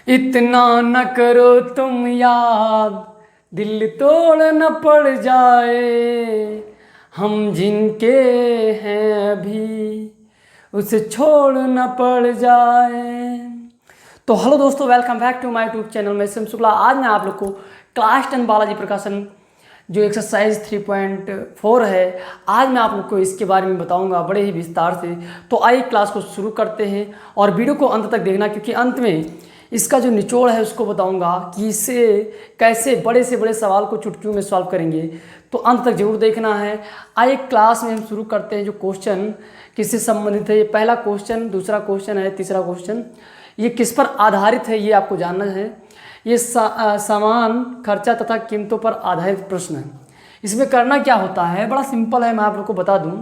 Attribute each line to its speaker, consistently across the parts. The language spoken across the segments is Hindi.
Speaker 1: इतना न करो तुम याद, दिल तोड़ न पड़ जाए, हम जिनके हैं अभी उसे छोड़ न पड़ जाए। तो हेलो दोस्तों, welcome back to my YouTube channel. मैं सिम शुक्ला। आज मैं आप लोग को क्लास 10 बालाजी प्रकाशन जो एक्सरसाइज 3.4 है, आज मैं आप लोग को इसके बारे में बताऊंगा बड़े ही विस्तार से। तो आइए क्लास को शुरू करते हैं और वीडियो को अंत तक देखना, क्योंकि अंत में इसका जो निचोड़ है उसको बताऊंगा कि इससे कैसे बड़े से बड़े सवाल को चुटकियों में सॉल्व करेंगे। तो अंत तक जरूर देखना है। आइए क्लास में हम शुरू करते हैं। जो क्वेश्चन किससे संबंधित है, ये पहला क्वेश्चन, दूसरा क्वेश्चन है, तीसरा क्वेश्चन, ये किस पर आधारित है ये आपको जानना है। ये सामान खर्चा तथा कीमतों पर आधारित प्रश्न है। इसमें करना क्या होता है, बड़ा सिंपल है। मैं आप लोग को बता दूं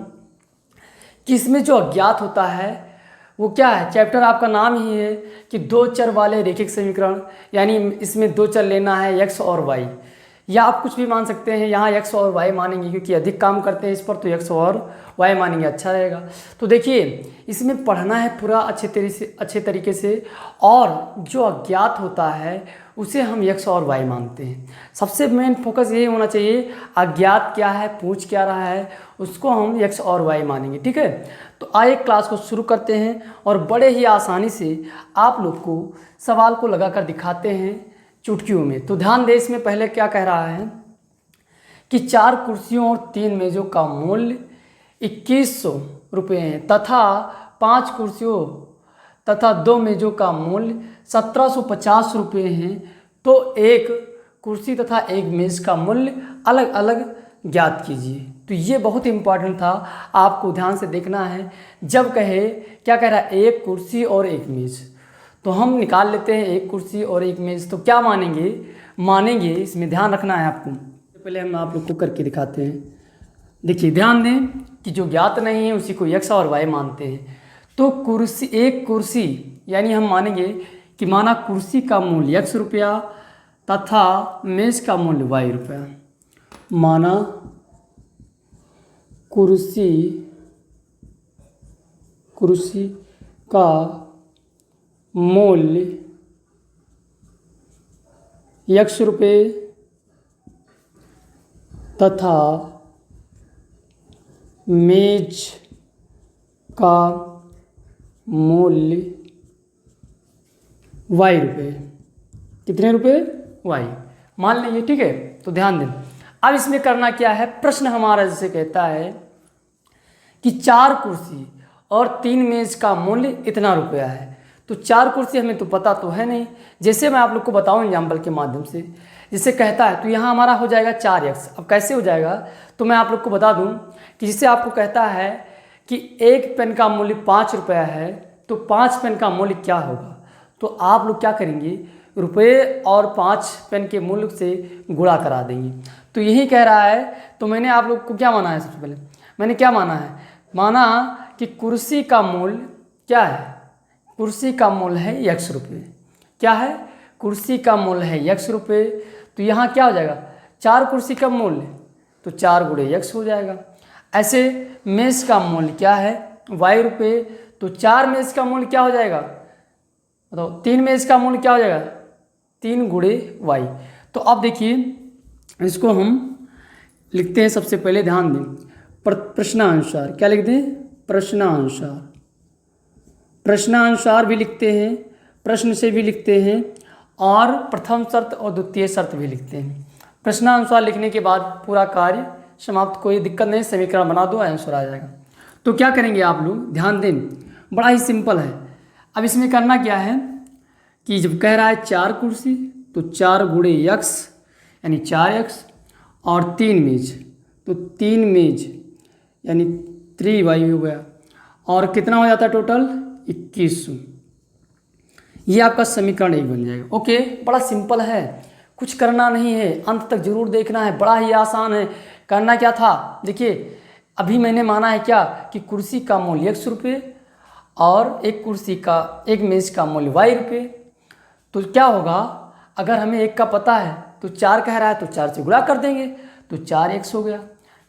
Speaker 1: कि इसमें जो अज्ञात होता है वो क्या है। चैप्टर आपका नाम ही है कि दो चर वाले रेखिक समीकरण, यानी इसमें दो चर लेना है x और y, या आप कुछ भी मान सकते हैं। यहाँ x और y मानेंगे क्योंकि अधिक काम करते हैं इस पर, तो x और y मानेंगे, अच्छा रहेगा। तो देखिए, इसमें पढ़ना है पूरा अच्छे तरीके से, और जो अज्ञात होता है उसे हम x और y मानते हैं। सबसे मेन फोकस यही होना चाहिए, अज्ञात क्या है, पूछ क्या रहा है, उसको हम x और y मानेंगे, ठीक है। तो आइए क्लास को शुरू करते हैं और बड़े ही आसानी से आप लोग को सवाल को लगाकर दिखाते हैं चुटकियों में। तो ध्यान दें, इसमें पहले क्या कह रहा है कि 4 कुर्सियों और 3 मेज़ों का मूल्य 2100 रुपये है, तथा 5 कुर्सियों तथा 2 मेज़ों का मूल्य 1750 रुपये हैं। तो एक कुर्सी तथा एक मेज़ का मूल्य अलग अलग ज्ञात कीजिए। तो ये बहुत इंपॉर्टेंट था, आपको ध्यान से देखना है। जब कहे, क्या कह रहा है, एक कुर्सी और एक मेज़, तो हम निकाल लेते हैं एक कुर्सी और एक मेज़। तो क्या मानेंगे इसमें ध्यान रखना है आपको। पहले हम आप लोग को करके दिखाते हैं। देखिए, ध्यान दें कि जो ज्ञात नहीं है उसी को x और y मानते हैं। तो एक कुर्सी, यानी हम मानेंगे कि माना कुर्सी का मूल्य x रुपया तथा मेज़ का मूल्य y रुपया। माना कुर्सी का मूल्य x रुपये तथा मेज का मूल्य y रुपये। कितने रुपये? y मान लेंगे, ठीक है। तो ध्यान दें, अब इसमें करना क्या है। प्रश्न हमारा जैसे कहता है कि 4 कुर्सी और 3 मेज का मूल्य इतना रुपया है। तो 4 कुर्सी हमें तो पता तो है नहीं, जैसे मैं आप लोग को बताऊं एग्जाम्पल के माध्यम से। जिसे कहता है, तो यहाँ हमारा हो जाएगा 4x। अब कैसे हो जाएगा, तो मैं आप लोग को बता दूं कि जिसे आपको कहता है कि एक पेन का मूल्य 5 रुपया है, तो 5 पेन का मूल्य क्या होगा। तो आप लोग क्या करेंगे, रुपये और 5 पेन के मूल्य से गुणा करा देंगे। तो यही कह रहा है। तो मैंने आप लोग को क्या माना है, सबसे पहले मैंने क्या माना है, माना कि कुर्सी का मूल्य क्या है, कुर्सी का मूल्य है x रुपये। क्या है, कुर्सी का मूल्य है x रुपये। तो यहाँ क्या हो जाएगा, 4 कुर्सी का मूल्य, तो 4 गुणे x हो जाएगा। ऐसे मेज़ का मूल्य क्या है, y रुपये। तो 4 मेज़ का मूल्य क्या हो जाएगा, बताओ। 3 मेज़ का मूल्य क्या हो जाएगा, 3 गुणे y। तो अब देखिए, इसको हम लिखते हैं। सबसे पहले ध्यान दें, प्रश्नानुसार। क्या लिखते हैं, प्रश्नानुसार। प्रश्नानुसार भी लिखते हैं, प्रश्न से भी लिखते हैं, और प्रथम शर्त और द्वितीय शर्त भी लिखते हैं। प्रश्नानुसार लिखने के बाद पूरा कार्य समाप्त, कोई दिक्कत नहीं, समीकरण बना दो, आंसर आ जाएगा। तो क्या करेंगे आप लोग, ध्यान दें, बड़ा ही सिंपल है। अब इसमें करना क्या है कि जब कह रहा है 4 कुर्सी, तो 4 गुणे x यानी 4x, और 3 मेज, तो 3 मेज यानी 3y हो गया। और कितना हो जाता है टोटल, 2100। ये आपका समीकरण 1 बन जाएगा। ओके, बड़ा सिंपल है, कुछ करना नहीं है, अंत तक जरूर देखना है, बड़ा ही आसान है। करना क्या था, देखिए, अभी मैंने माना है क्या कि कुर्सी का मूल्य x रुपये और एक मेज का मूल्य y रुपये। तो क्या होगा, अगर हमें एक का पता है, तो 4 कह रहा है तो 4 से गुणा कर देंगे, तो 4x हो गया।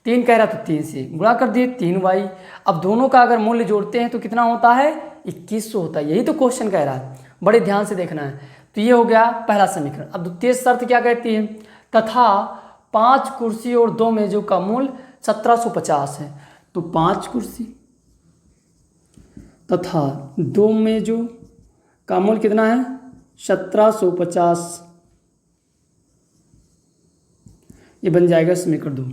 Speaker 1: 3 कह रहा है तो 3 से गुणा कर दिए, 3y। अब दोनों का अगर मूल्य जोड़ते हैं तो कितना होता है, 2100 होता है। यही तो क्वेश्चन कह रहा है, बड़े ध्यान से देखना है। तो ये हो गया पहला समीकरण। अब द्वितीय शर्त क्या कहती है, तथा 5 कुर्सी और 2 मेजों का मूल्य 1750 है। तो 5 कुर्सी तथा 2 मेजों का मूल्य कितना है, 1750। ये बन जाएगा समीकरण 2।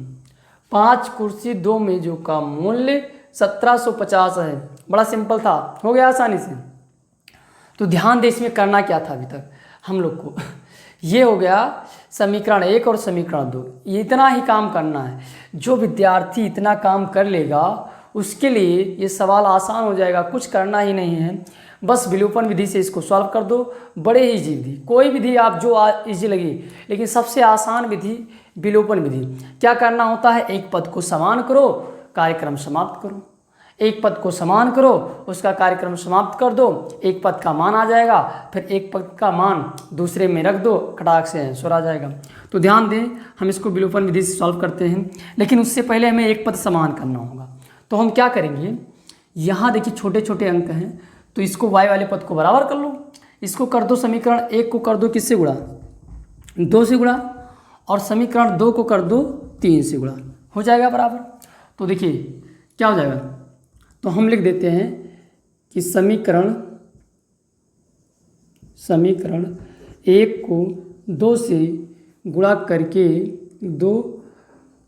Speaker 1: 5 कुर्सी 2 मेजों का मूल्य 1750 है। बड़ा सिंपल था, हो गया आसानी से। तो ध्यान दे इसमें करना क्या था अभी तक हम लोग को ये हो गया समीकरण 1 और समीकरण 2, ये इतना ही काम करना है। जो विद्यार्थी इतना काम कर लेगा उसके लिए ये सवाल आसान हो जाएगा, कुछ करना ही नहीं है, बस विलोपन विधि से इसको सॉल्व कर दो। बड़े ही इजी विधि, कोई विधि आप जो इजी लगी, लेकिन सबसे आसान विधि विलोपन विधि। क्या करना होता है, एक पद को समान करो, कार्यक्रम समाप्त करो। एक पद को समान करो, उसका कार्यक्रम समाप्त कर दो, एक पद का मान आ जाएगा, फिर एक पद का मान दूसरे में रख दो, खटाक से आंसर आ जाएगा। तो ध्यान दें, हम इसको विलोपन विधि से सॉल्व करते हैं, लेकिन उससे पहले हमें एक पद समान करना होगा। तो हम क्या करेंगे, यहाँ देखिए छोटे छोटे अंक हैं, तो इसको y वाले पद को बराबर कर लो। इसको कर दो, समीकरण 1 को कर दो किससे गुणा, 2 से गुणा, और समीकरण 2 को कर दो 3 से गुणा, हो जाएगा बराबर। तो देखिए क्या हो जाएगा, तो हम लिख देते हैं कि समीकरण 1 को 2 से गुणा करके 2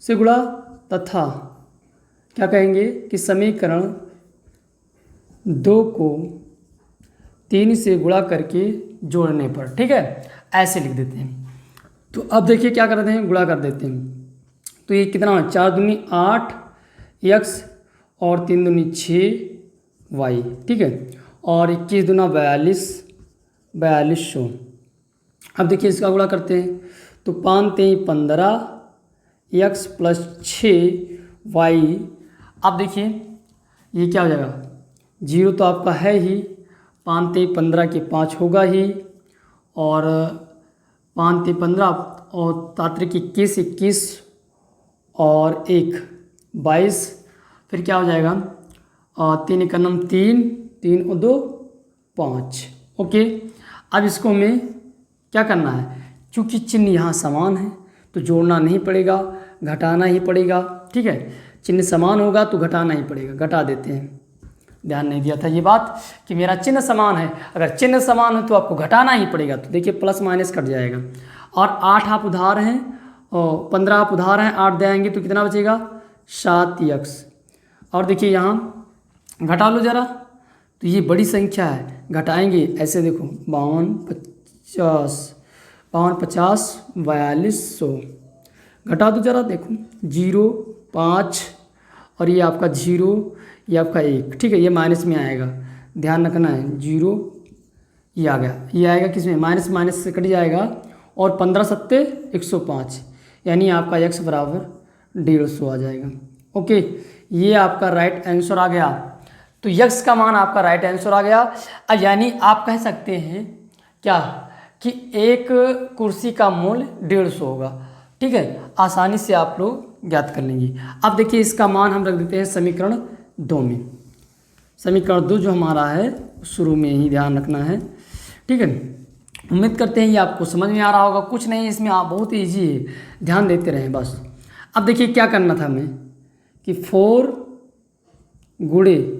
Speaker 1: से गुणा, तथा क्या कहेंगे कि समीकरण 2 को 3 से गुणा करके जोड़ने पर, ठीक है, ऐसे लिख देते हैं। तो अब देखिए क्या करते हैं, गुणा कर देते हैं। तो ये कितना है, 4 दूनी 8 x और 3 दूनी 6 y, ठीक है, और 21 दूना 4200। अब देखिए इसका गुणा करते हैं, तो 5 3 15 x प्लस 6 y। अब देखिए ये क्या हो जाएगा, 0 तो आपका है ही, 5 3 15 के 5 होगा ही, और 5 3 15 और तात्रिक 21 और 1 22, फिर क्या हो जाएगा, 3 1 9 3 3 और 2 5। ओके, अब इसको हमें क्या करना है, चूँकि चिन्ह यहाँ समान है तो जोड़ना नहीं पड़ेगा, घटाना ही पड़ेगा, ठीक है। चिन्ह समान होगा तो घटाना ही पड़ेगा, घटा देते हैं। ध्यान नहीं दिया था ये बात कि मेरा चिन्ह समान है, अगर चिन्ह समान है तो आपको घटाना ही पड़ेगा। तो देखिए प्लस माइनस कट जाएगा, और 8 आप उधार हैं और 15 आप उधार हैं, 8 देंगे तो कितना बचेगा, 7x। और देखिए यहाँ घटा लो ज़रा, तो ये बड़ी संख्या है, घटाएंगे ऐसे देखो, 52 50 4200, घटा दो ज़रा, देखो 0 5 और ये आपका 0, ये आपका 1, ठीक है, ये माइनस में आएगा, ध्यान रखना है। 0 ये आ गया, ये आएगा किस में, माइनस माइनस से कट जाएगा, और 15 सत्ते 105, यानी आपका x बराबर 150 आ जाएगा। ओके, ये आपका राइट आंसर आ गया। तो x का मान आपका राइट आंसर आ गया। अब यानी आप कह सकते हैं क्या कि एक कुर्सी का मूल्य 150 होगा, ठीक है, आसानी से आप लोग ज्ञात कर लेंगे। अब देखिए इसका मान हम रख देते हैं समीकरण 2 में। समीकरण 2 जो हमारा है शुरू में ही ध्यान रखना है, ठीक है। उम्मीद करते हैं ये आपको समझ में आ रहा होगा, कुछ नहीं इसमें, आप बहुत ईजी है, ध्यान देते रहें बस। अब देखिए क्या करना था हमें कि 4 गुणे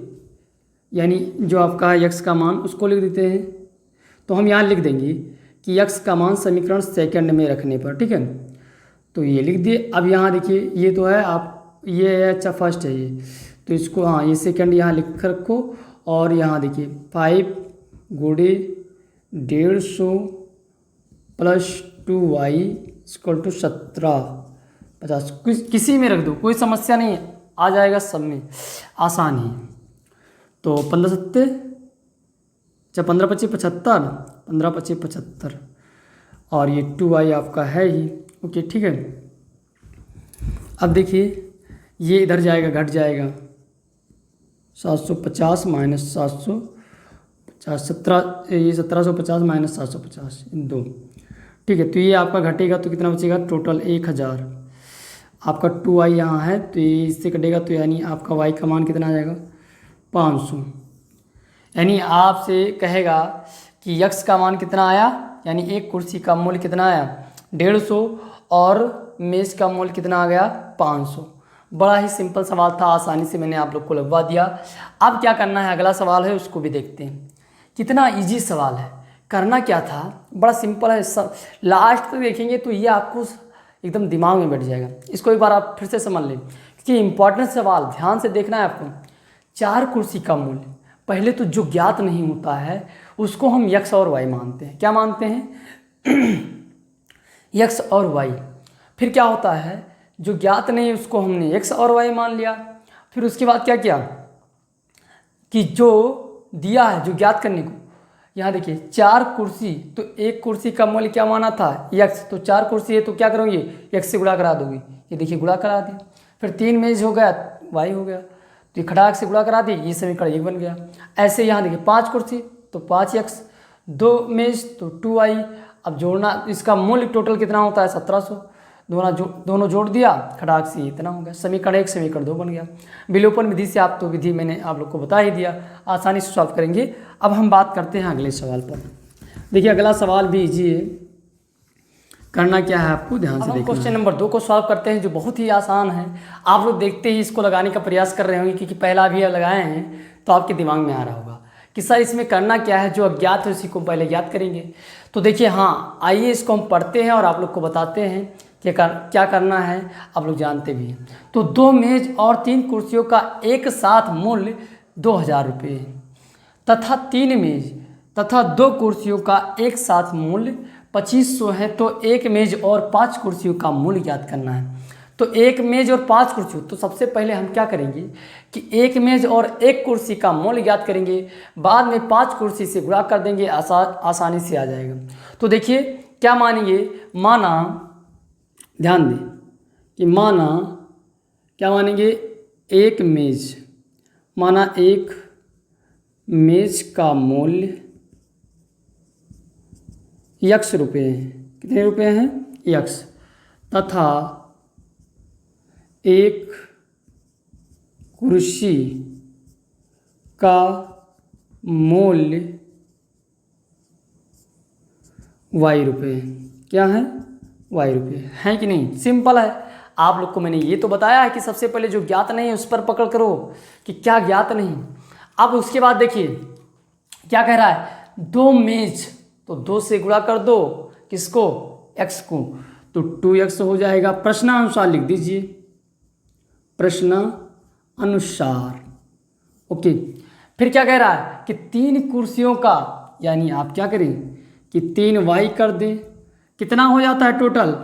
Speaker 1: यानी जो आपका x का मान उसको लिख देते हैं। तो हम यहाँ लिख देंगे कि x का मान समीकरण सेकंड में रखने पर, ठीक है, तो ये लिख दिए। अब यहाँ देखिए ये तो है, आप ये है, अच्छा फर्स्ट है ये, तो इसको हाँ ये सेकंड यहाँ लिख रखो, और यहाँ देखिए 5 गुणे 150 प्लस 2y इक्वल टू 1750, किसी में रख दो, कोई समस्या नहीं, आ जाएगा सब में, आसान ही। तो 15 सत्ते 15 25 75, 15 25 75, और ये 2y आपका है ही। ओके, ठीक है। अब देखिए ये इधर जाएगा, घट जाएगा, 750 माइनस 750, 1750 माइनस 750 2, ठीक है। तो ये आपका घटेगा तो कितना बचेगा, टोटल 1000। आपका 2y यहाँ है तो ये इससे कटेगा, तो यानी आपका y का मान कितना आ जाएगा, 500। यानी आपसे कहेगा कि x का मान कितना आया, यानी एक कुर्सी का मूल्य कितना आया 150 और मेज़ का मूल्य कितना आ गया 500। बड़ा ही सिंपल सवाल था, आसानी से मैंने आप लोग को लगवा दिया। अब क्या करना है, अगला सवाल है उसको भी देखते हैं। कितना इजी सवाल है। करना क्या था, बड़ा सिंपल है। लास्ट तक देखेंगे तो ये आपको एकदम दिमाग में बैठ जाएगा। इसको एक बार आप फिर से समझ लें कि इंपॉर्टेंट सवाल ध्यान से देखना है आपको। 4 कुर्सी का मूल्य, पहले तो जो ज्ञात नहीं होता है उसको हम x और y मानते हैं। क्या मानते हैं x और y। फिर क्या होता है, जो ज्ञात नहीं है उसको हमने x और y मान लिया। फिर उसके बाद क्या किया कि जो दिया है जो ज्ञात करने को, यहाँ देखिए 4 कुर्सी, तो एक कुर्सी का मूल्य क्या माना था x, तो 4 कुर्सी है तो क्या करोगे x से गुणा करा दोगे। ये देखिए गुणा करा दिया। फिर 3 मेज हो गया y हो गया, तो ये खटाक से गुणा करा दी, ये समीकरण 1 बन गया। ऐसे यहाँ देखिए 5 कुर्सी तो 5x, 2 मेज तो 2y। अब जोड़ना, इसका मूल्य टोटल कितना होता है 1700, दोनों जोड़ दिया, खटाक से इतना हो गया। समीकरण 1 समीकरण 2 बन गया। विलोपन विधि से आप तो विधि मैंने आप लोग को बता ही दिया, आसानी से सॉल्व करेंगे। अब हम बात करते हैं अगले सवाल पर। देखिए अगला सवाल भी इजी है। करना क्या है आपको ध्यान से देखना। क्वेश्चन नंबर 2 को सॉल्व करते हैं, जो बहुत ही आसान है। आप लोग देखते ही इसको लगाने का प्रयास कर रहे होंगे, क्योंकि पहला भी लगाए हैं तो आपके दिमाग में आ रहा होगा कि सर इसमें करना क्या है। जो अज्ञात है उसी को पहले ज्ञात करेंगे। तो देखिए हाँ, आइए इसको हम पढ़ते हैं और आप लोग को बताते हैं कि क्या करना है, आप लोग जानते भी हैं। तो 2 मेज और 3 कुर्सियों का एक साथ मूल्य 2000 रुपये तथा 3 मेज तथा 2 कुर्सियों का एक साथ मूल्य 2500 है। तो एक मेज और 5 कुर्सियों का मूल्य ज्ञात करना है। तो एक मेज और 5 कुर्सी, तो सबसे पहले हम क्या करेंगे कि एक मेज और एक कुर्सी का मूल्य ज्ञात करेंगे, बाद में 5 कुर्सी से गुणा कर देंगे, आसानी से आ जाएगा। तो देखिए क्या मानेंगे, माना, ध्यान दें कि माना क्या मानेंगे, एक मेज, माना एक मेज का मूल्य x रुपये है। कितने रुपये हैं x, तथा एक कुर्सी का मूल्य y रुपये। क्या है y रुपये, है कि नहीं। सिंपल है। आप लोग को मैंने ये तो बताया है कि सबसे पहले जो ज्ञात नहीं है उस पर पकड़ करो कि क्या ज्ञात नहीं। अब उसके बाद देखिए क्या कह रहा है, 2 मेज, तो 2 से गुणा कर दो किसको x को, तो 2x हो जाएगा। प्रश्नानुसार लिख दीजिए, प्रश्नानुसार। ओके। फिर क्या कह रहा है कि 3 कुर्सियों का, यानी आप क्या करें कि 3y कर दें। कितना हो जाता है टोटल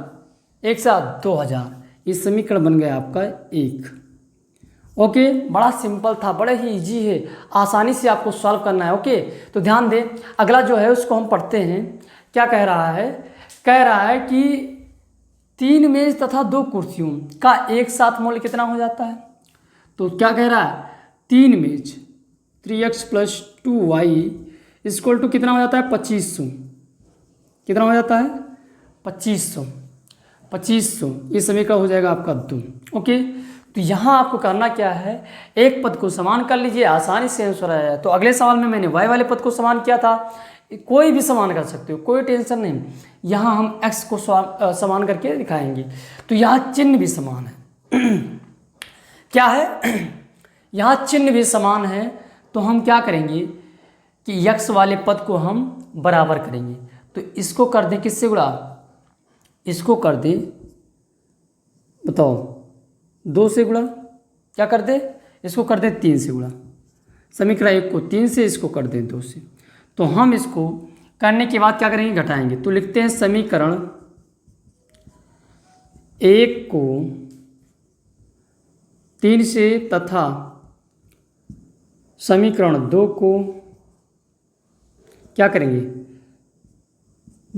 Speaker 1: एक साथ 2000। इस समीकरण बन गया आपका 1। ओके, बड़ा सिंपल था, बड़े ही इजी है, आसानी से आपको सॉल्व करना है। ओके, तो ध्यान दें, अगला जो है उसको हम पढ़ते हैं। क्या कह रहा है, कह रहा है कि 3 मेज तथा 2 कुर्सियों का एक साथ मूल्य कितना हो जाता है। तो क्या कह रहा है, 3 मेज 3x + 2y = कितना हो जाता है 2500। कितना हो जाता है 2500। ये समीकरण हो जाएगा आपका 2। ओके, तो यहाँ आपको करना क्या है, एक पद को समान कर लीजिए, आसानी से आंसर आया। तो अगले सवाल में मैंने y वाले पद को समान किया था, कोई भी समान कर सकते हो, कोई टेंशन नहीं। यहाँ हम x को समान करके दिखाएंगे। तो यहाँ चिन्ह भी समान है क्या है यहाँ चिन्ह भी समान है। तो हम क्या करेंगे कि x वाले पद को हम बराबर करेंगे। तो इसको कर दें किससे गुणा, इसको कर दें, बताओ 2 से गुणा, क्या कर दे, इसको कर दें 3 से गुणा। समीकरण 1 को 3 से, इसको कर दें 2 से। तो हम इसको करने के बाद क्या करेंगे, घटाएंगे। तो लिखते हैं समीकरण 1 को 3 से तथा समीकरण 2 को क्या करेंगे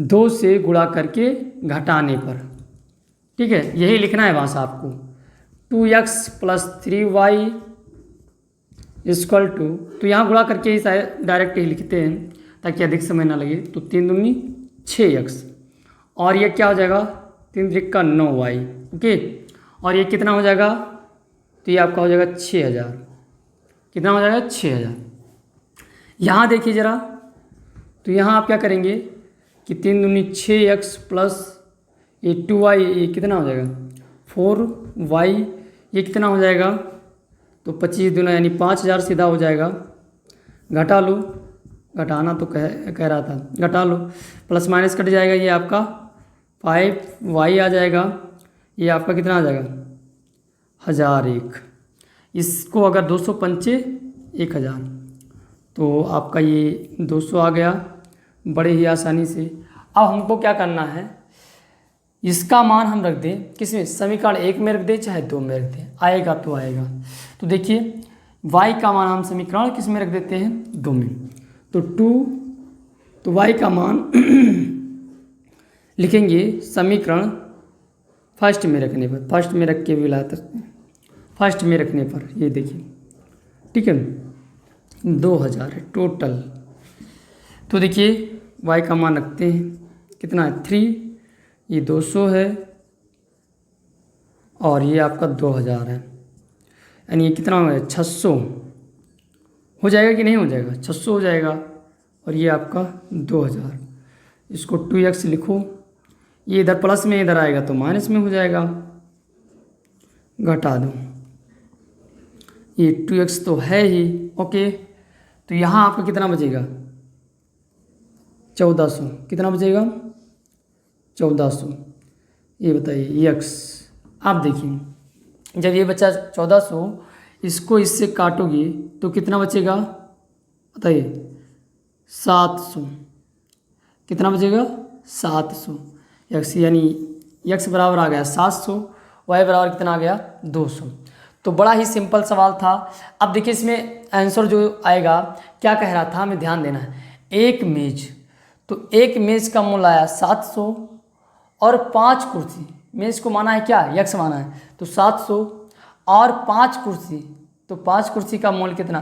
Speaker 1: 2 से गुणा करके घटाने पर। ठीक है, यही लिखना है वहाँ से आपको। 2x + 3y = तो यहाँ गुणा करके ही डायरेक्ट ही लिखते हैं ताकि अधिक समय ना लगे। तो 3 दूनी 6x, और ये क्या हो जाएगा 3 त्रिक का 9y। ओके, और ये कितना हो जाएगा, तो ये आपका हो जाएगा 6000। कितना हो जाएगा 6000। यहाँ देखिए ज़रा, तो यहाँ आप क्या करेंगे कि 3 दूनी 6x प्लस ये 2y, ये कितना हो जाएगा 4y, ये कितना हो जाएगा, तो 25 दूना यानी 5000 सीधा हो जाएगा। घटा लो, घटाना तो कह रहा था, घटा लो, प्लस माइनस कट जाएगा, ये आपका 5y आ जाएगा, ये आपका कितना आ जाएगा 1001। इसको अगर 200 पंचे 1000, तो आपका ये 200 आ गया बड़े ही आसानी से। अब हमको क्या करना है, इसका मान हम रख दें किसमें, समीकरण 1 में रख दें चाहे 2 में रख दें, आएगा तो आएगा। तो देखिए y का मान हम समीकरण किस में रख देते हैं 2 में, तो 2, तो y का मान लिखेंगे समीकरण फर्स्ट में रखने पर, फर्स्ट में रख के भी ला सकते हैं, फर्स्ट में रखने पर ये देखिए, ठीक है 2000 है टोटल। तो देखिए y का मान रखते हैं कितना है 3, ये 200 है और ये आपका 2000 है, यानी ये कितना हो गया 600 हो जाएगा कि नहीं हो जाएगा, 600 हो जाएगा। और ये आपका 2000, इसको 2x लिखो, ये इधर प्लस में इधर आएगा तो माइनस में हो जाएगा, घटा दो, ये 2x तो है ही, ओके। तो यहाँ आपका कितना बचेगा 1400, कितना बचेगा 1400, ये बताइए x। आप देखिए जब ये बचा 1400, इसको इससे काटोगे तो कितना बचेगा बताइए 700, कितना बचेगा 700 x, यानी x बराबर आ गया 700, y बराबर कितना आ गया 200। तो बड़ा ही सिंपल सवाल था। अब देखिए इसमें आंसर जो आएगा क्या कह रहा था, हमें ध्यान देना है, एक मेज, तो एक मेज का मूल्य आया 700 और 5 कुर्सी, मेज को माना है क्या x माना है, तो 700 और 5 कुर्सी, तो 5 कुर्सी का मूल्य कितना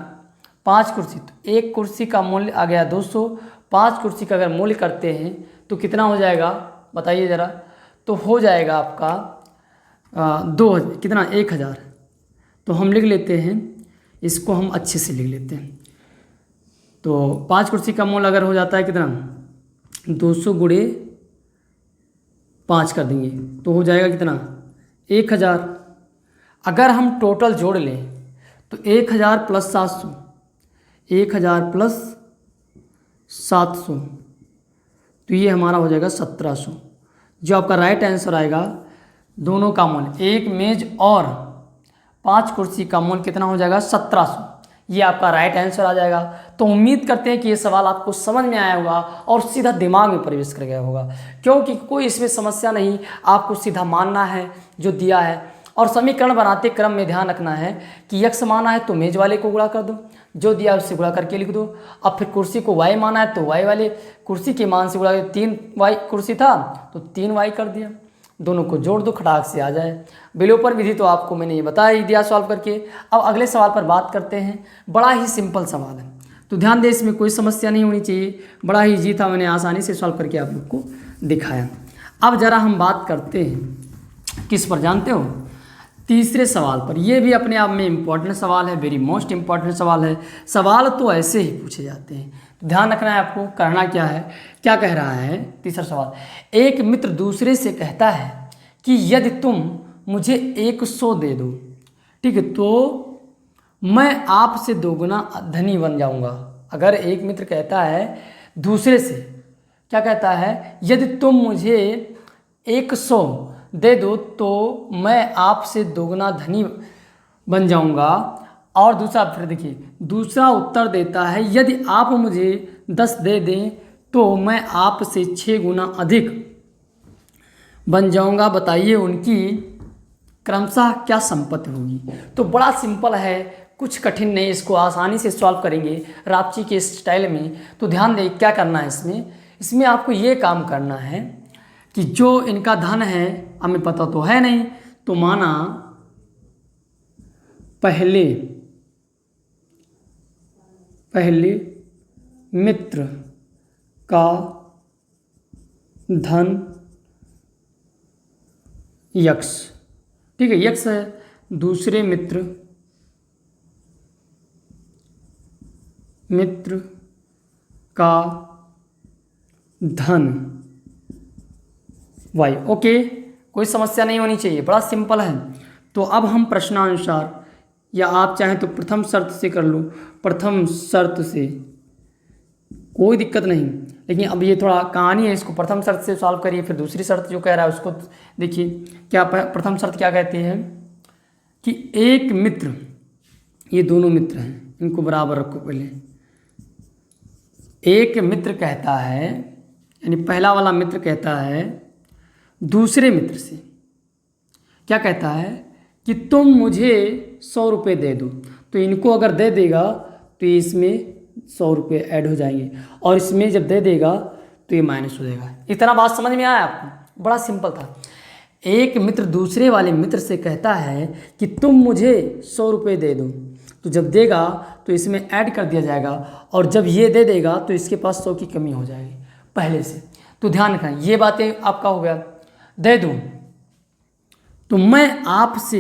Speaker 1: 5 कुर्सी, तो एक कुर्सी का मूल्य आ गया 200, 5 कुर्सी का अगर मूल्य करते हैं तो कितना हो जाएगा बताइए ज़रा, तो हो जाएगा आपका 1000। तो हम लिख लेते हैं, इसको हम अच्छे से लिख लेते हैं। तो 5 कुर्सी का मूल्य अगर हो जाता है कितना 200 गुणे 5 कर देंगे तो हो जाएगा कितना 1000। अगर हम टोटल जोड़ लें तो 1000 प्लस 700, 1000 प्लस 700, तो ये हमारा हो जाएगा 1700। जो आपका राइट आंसर आएगा, दोनों का मूल्य, एक मेज और 5 कुर्सी का मूल्य कितना हो जाएगा 1700, ये आपका राइट आंसर आ जाएगा। तो उम्मीद करते हैं कि ये सवाल आपको समझ में आया होगा और सीधा दिमाग में प्रवेश कर गया होगा, क्योंकि कोई इसमें समस्या नहीं, आपको सीधा मानना है जो दिया है। और समीकरण बनाते क्रम में ध्यान रखना है कि x माना है तो मेज वाले को गुणा कर दो, जो दिया उससे गुणा करके लिख दो। अब फिर कुर्सी को y माना है तो y वाले कुर्सी के मान से गुणा, 3y कुर्सी था तो 3y कर दिया, दोनों को जोड़ दो, खटाक से आ जाए। विलोपन विधि तो आपको मैंने ये बता ही दिया सॉल्व करके। अब अगले सवाल पर बात करते हैं, बड़ा ही सिंपल सवाल है, तो ध्यान दें इसमें कोई समस्या नहीं होनी चाहिए, बड़ा ही इजी था, मैंने आसानी से सॉल्व करके आप लोग को दिखाया। अब ज़रा हम बात करते हैं किस पर जानते हो, तीसरे सवाल पर। यह भी अपने आप में इम्पॉर्टेंट सवाल है, वेरी मोस्ट इम्पॉर्टेंट सवाल है। सवाल तो ऐसे ही पूछे जाते हैं, तो ध्यान रखना है आपको, करना क्या है। क्या कह रहा है तीसरा सवाल, एक मित्र दूसरे से कहता है कि यदि तुम मुझे 100 दे दो, ठीक है, तो मैं आपसे 2 गुना धनी बन जाऊंगा। अगर एक मित्र कहता है दूसरे से, क्या कहता है, यदि तुम मुझे 100 दे दो तो मैं आपसे 2 गुना धनी बन जाऊंगा। और दूसरा फिर देखिए, दूसरा उत्तर देता है यदि आप मुझे 10 दे दें तो मैं आपसे 6 गुना अधिक बन जाऊंगा। बताइए उनकी क्रमशः क्या संपत्ति होगी। तो बड़ा सिंपल है, कुछ कठिन नहीं, इसको आसानी से सॉल्व करेंगे रापची के स्टाइल में। तो ध्यान दें क्या करना है इसमें आपको ये काम करना है कि जो इनका धन है हमें पता तो है नहीं, तो माना पहले मित्र का धन यक्स, ठीक है, यक्स है, दूसरे मित्र का धन y। ओके, कोई समस्या नहीं होनी चाहिए, बड़ा सिंपल है। तो अब हम प्रश्नानुसार, या आप चाहें तो प्रथम शर्त से कर लो, प्रथम शर्त से कोई दिक्कत नहीं, लेकिन अब ये थोड़ा कहानी है, इसको प्रथम शर्त से सॉल्व करिए, फिर दूसरी शर्त जो कह रहा है उसको देखिए। क्या प्रथम शर्त क्या कहती है कि एक मित्र, ये दोनों मित्र हैं, इनको बराबर रखो पहले। एक मित्र कहता है, यानी पहला वाला मित्र कहता है दूसरे मित्र से, क्या कहता है कि तुम मुझे 100 रुपये दे दो। तो इनको अगर दे देगा तो इसमें 100 रुपये ऐड हो जाएंगे, और इसमें जब दे देगा तो ये माइनस हो जाएगा। इतना बात समझ में आया आपको? बड़ा सिंपल था। एक मित्र दूसरे वाले मित्र से कहता है कि तुम मुझे 100 रुपये दे दो, तो जब देगा तो इसमें ऐड कर दिया जाएगा, और जब ये दे देगा तो इसके पास 100 की कमी हो जाएगी पहले से। तो ध्यान रखना, ये बातें आपका हो गया। दे दूँ तो मैं आपसे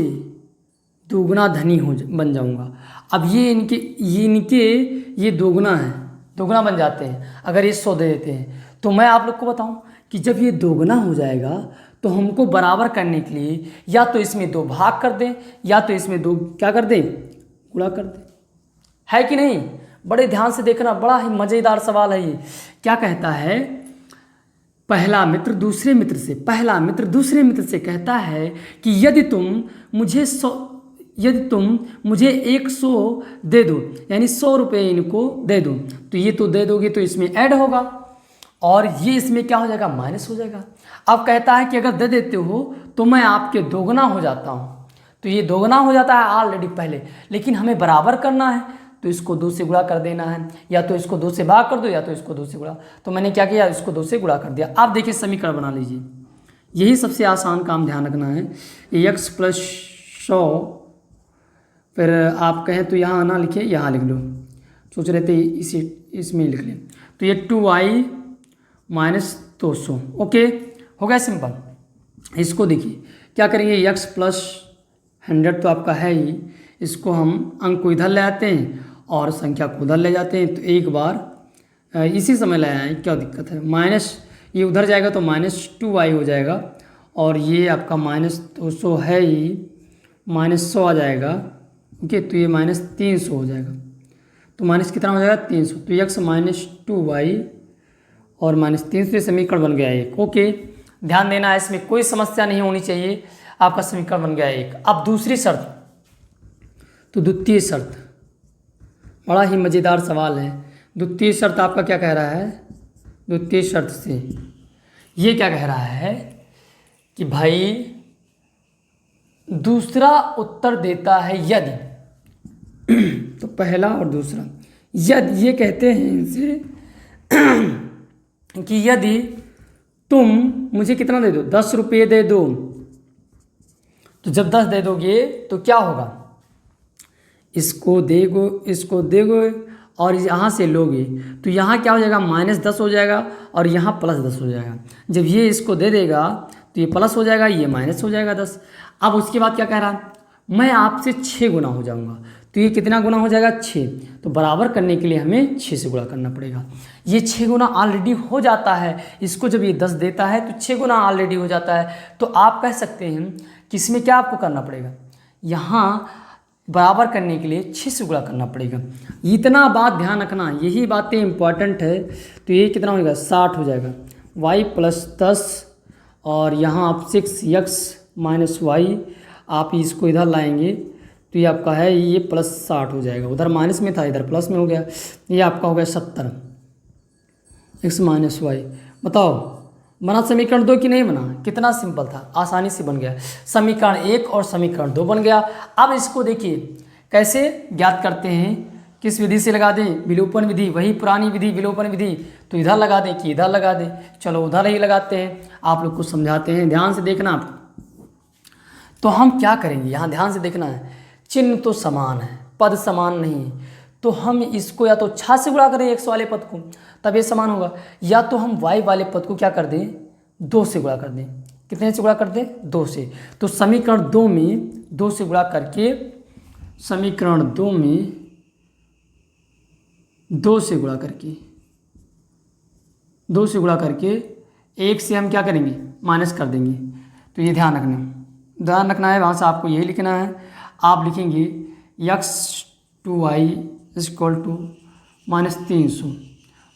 Speaker 1: दोगुना धनी बन जाऊंगा। अब ये इनके दोगुना है, दोगुना बन जाते हैं अगर ये 100 दे देते हैं। तो मैं आप लोग को बताऊं कि जब ये दोगुना हो जाएगा तो हमको बराबर करने के लिए या तो इसमें 2 भाग कर दें, या तो इसमें 2 क्या कर दें, गुणा कर दें, है कि नहीं? बड़े ध्यान से देखना, बड़ा ही मज़ेदार सवाल है ये। क्या कहता है, पहला मित्र दूसरे मित्र से कहता है कि यदि तुम मुझे 100 दे दो, यानी 100 रुपये इनको दे दो, तो ये तो दे दोगे तो इसमें ऐड होगा, और ये इसमें क्या हो जाएगा, माइनस हो जाएगा। अब कहता है कि अगर दे देते हो तो मैं आपके दोगुना हो जाता हूँ। तो ये दोगुना हो जाता है ऑलरेडी पहले, लेकिन हमें बराबर करना है तो इसको 2 से गुणा कर देना है, या तो इसको 2 से भाग कर दो, या तो इसको 2 से गुणा। तो मैंने क्या किया, इसको 2 से गुणा कर दिया। आप देखिए समीकरण बना लीजिए, यही सबसे आसान काम, ध्यान रखना है। x + 100, फिर आप कहें तो यहाँ ना लिखे, यहाँ लिख लो, सोच रहे थे इसमें लिख लें, तो ये 2y - 200। ओके, हो गया सिंपल। इसको देखिए क्या करेंगे, x + 100 तो आपका है ही, इसको हम अंक को इधर ले आते हैं और संख्या को उधर ले जाते हैं। तो एक बार इसी समय ले आए, क्या दिक्कत है, माइनस ये उधर जाएगा तो -2y हो जाएगा, और ये आपका -200 है ही, -100 आ जाएगा। ओके, तो ये -300 हो जाएगा। तो माइनस कितना हो जाएगा, 300। तो x - 2y और -300 समीकरण बन गया एक। ओके, ध्यान देना है, इसमें कोई समस्या नहीं होनी चाहिए, आपका समीकरण बन गया एक। अब दूसरी शर्त, तो द्वितीय शर्त, बड़ा ही मज़ेदार सवाल है। द्वितीय शर्त आपका क्या कह रहा है, द्वितीय शर्त से ये क्या कह रहा है कि भाई दूसरा उत्तर देता है यदि, तो पहला और दूसरा, यदि ये कहते हैं इनसे कि यदि तुम मुझे कितना दे दो, 10 रुपये दे दो, तो जब 10 दे दोगे तो क्या होगा, इसको देगो और यहाँ से लोगे, तो यहाँ क्या हो जाएगा, -10 हो जाएगा, और यहाँ +10 हो जाएगा। जब ये इसको दे देगा तो ये प्लस हो जाएगा, ये माइनस हो जाएगा 10। अब उसके बाद क्या कह रहा है, मैं आपसे 6 गुना हो जाऊँगा। तो ये कितना गुना हो जाएगा, 6। तो बराबर करने के लिए हमें 6 से गुणा करना पड़ेगा। ये 6 गुना ऑलरेडी हो जाता है, इसको जब ये 10 देता है तो 6 गुना ऑलरेडी हो जाता है। तो आप कह सकते हैं कि इसमें क्या आपको करना पड़ेगा, यहाँ बराबर करने के लिए 6 से गुणा करना पड़ेगा। इतना बात ध्यान रखना, यही बातें इंपॉर्टेंट है। तो ये कितना हो जाएगा, 60 हो जाएगा, y + 10, और यहाँ आप 6x - y, आप इसको इधर लाएंगे तो ये आपका है, ये +60 हो जाएगा, उधर माइनस में था इधर प्लस में हो गया। ये आपका हो गया 70 x - y। बताओ बना समीकरण 2 कि नहीं बना, कितना सिंपल था, आसानी से बन गया। समीकरण 1 और समीकरण 2 बन गया। अब इसको देखिए कैसे ज्ञात करते हैं, किस विधि से लगा दें, विलोपन विधि, वही पुरानी विधि विलोपन विधि। तो इधर लगा दें कि इधर लगा दें, चलो उधर ही लगाते हैं, आप लोग को समझाते हैं, ध्यान से देखना आप। तो हम क्या करेंगे, यहाँ ध्यान से देखना है, चिन्ह तो समान है, पद समान नहीं है, तो हम इसको या तो 6 से गुणा करें x वाले पद को, तब ये समान होगा, या तो हम y वाले पद को क्या कर दें, 2 से गुणा कर दें। कितने से गुणा कर दें, 2 से। तो समीकरण 2 में 2 से गुणा करके, समीकरण 2 में 2 से गुणा करके 2 से गुणा करके 1 से हम क्या करेंगे, माइनस कर देंगे। तो ये ध्यान रखना है, वहाँ से आपको यही लिखना है। आप लिखेंगे x2y = -300।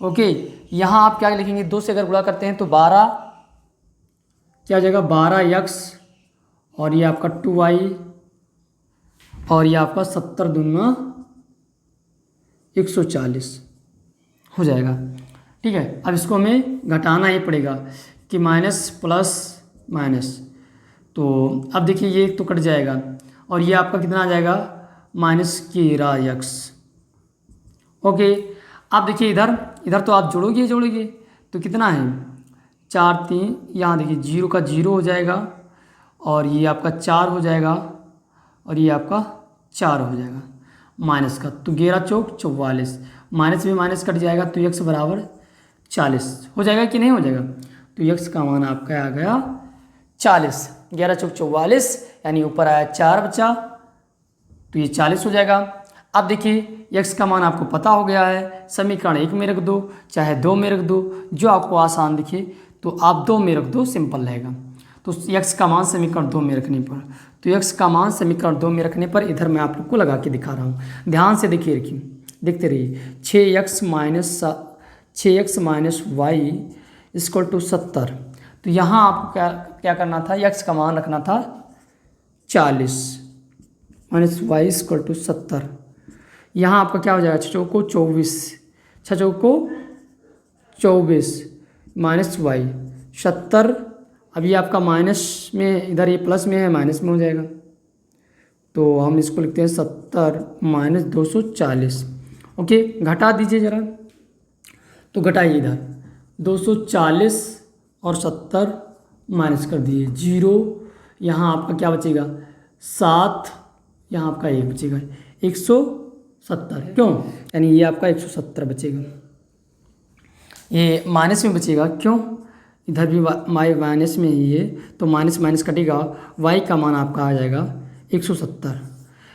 Speaker 1: ओके, यहाँ आप क्या लिखेंगे, 2 से अगर गुणा करते हैं तो 12 क्या हो जाएगा, 12x और ये आपका 2y और ये आपका 70 दूना 140 हो जाएगा। ठीक है, अब इसको हमें घटाना ही पड़ेगा कि माइनस प्लस माइनस। तो अब देखिए ये तो कट जाएगा और ये आपका कितना आ जाएगा, -13x। ओके, आप देखिए इधर तो आप जोड़ोगे तो कितना है, 4 3, यहाँ देखिए 0 का 0 हो जाएगा और ये आपका 4 हो जाएगा और ये आपका 4 हो जाएगा माइनस का। तो 11 चौक 44, माइनस में माइनस कट जाएगा तो x बराबर 40 हो जाएगा कि नहीं हो जाएगा। तो x का मान आपका आ गया 40। 11 चौक 44 यानी ऊपर आया 4 बचा, तो ये 40 हो जाएगा। अब देखिए x का मान आपको पता हो गया है, समीकरण 1 में रख दो चाहे 2 में रख दो, जो आपको आसान दिखे तो आप 2 में रख दो, सिंपल रहेगा। तो x का मान समीकरण 2 में रखने पर, तो x का मान समीकरण 2 में रखने पर इधर मैं आप लोग को लगा के दिखा रहा हूँ, ध्यान से देखिए, देखते रहिए। 6x minus y = 70। तो यहाँ आपको क्या करना था, x का मान रखना था 40 माइनस y = 70। यहाँ आपका क्या हो जाएगा, 6 चौको 24, 6 चौको 24 माइनस y 70। अभी आपका माइनस में, इधर ये प्लस में है, माइनस में हो जाएगा। तो हम इसको लिखते हैं 70 माइनस 240। ओके, घटा दीजिए ज़रा, तो घटाइए इधर 240 और 70 माइनस कर दिए 0। यहाँ आपका क्या बचेगा 7, यहाँ आपका 1 बचेगा 170। क्यों, यानी ये आपका 170 बचेगा, ये माइनस में बचेगा। क्यों, इधर भी माइनस में ही है तो माइनस माइनस कटेगा, y का मान आपका आ जाएगा 170।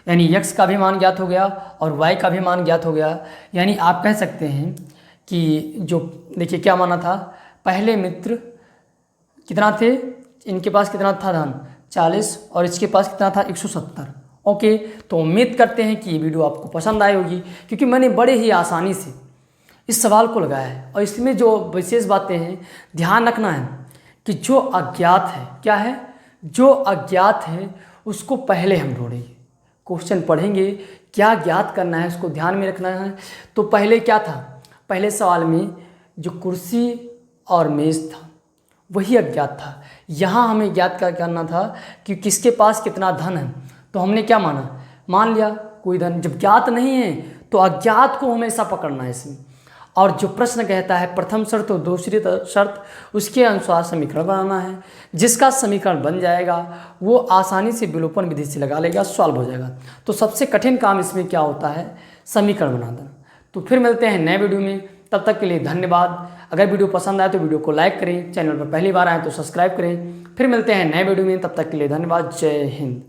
Speaker 1: यानी x का भी मान ज्ञात हो गया और y का भी मान ज्ञात हो गया। यानी आप कह सकते हैं कि जो देखिए क्या माना था, पहले मित्र कितना थे, इनके पास कितना था धन 40 और इसके पास कितना था 170। ओके, तो उम्मीद करते हैं कि ये वीडियो आपको पसंद आई होगी, क्योंकि मैंने बड़े ही आसानी से इस सवाल को लगाया है और इसमें जो विशेष बातें हैं ध्यान रखना है कि जो अज्ञात है, क्या है, जो अज्ञात है उसको पहले हम ढूंढेंगे, क्वेश्चन पढ़ेंगे, क्या ज्ञात करना है उसको ध्यान में रखना है। तो पहले क्या था, पहले सवाल में जो कुर्सी और मेज़ था वही अज्ञात था। यहाँ हमें ज्ञात क्या करना था कि किसके पास कितना धन है। तो हमने क्या माना, मान लिया कोई धन, जब ज्ञात नहीं है तो अज्ञात को हमेशा पकड़ना है इसमें। और जो प्रश्न कहता है प्रथम शर्त और दूसरी शर्त, उसके अनुसार समीकरण बनाना है। जिसका समीकरण बन जाएगा वो आसानी से विलोपन विधि से लगा लेगा, सॉल्व हो जाएगा। तो सबसे कठिन काम इसमें क्या होता है, समीकरण बनाना। तो फिर मिलते हैं नए वीडियो में, तब तक के लिए धन्यवाद। अगर वीडियो पसंद आए तो वीडियो को लाइक करें, चैनल पर पहली बार आए तो सब्सक्राइब करें। फिर मिलते हैं नए वीडियो में, तब तक के लिए धन्यवाद। जय हिंद।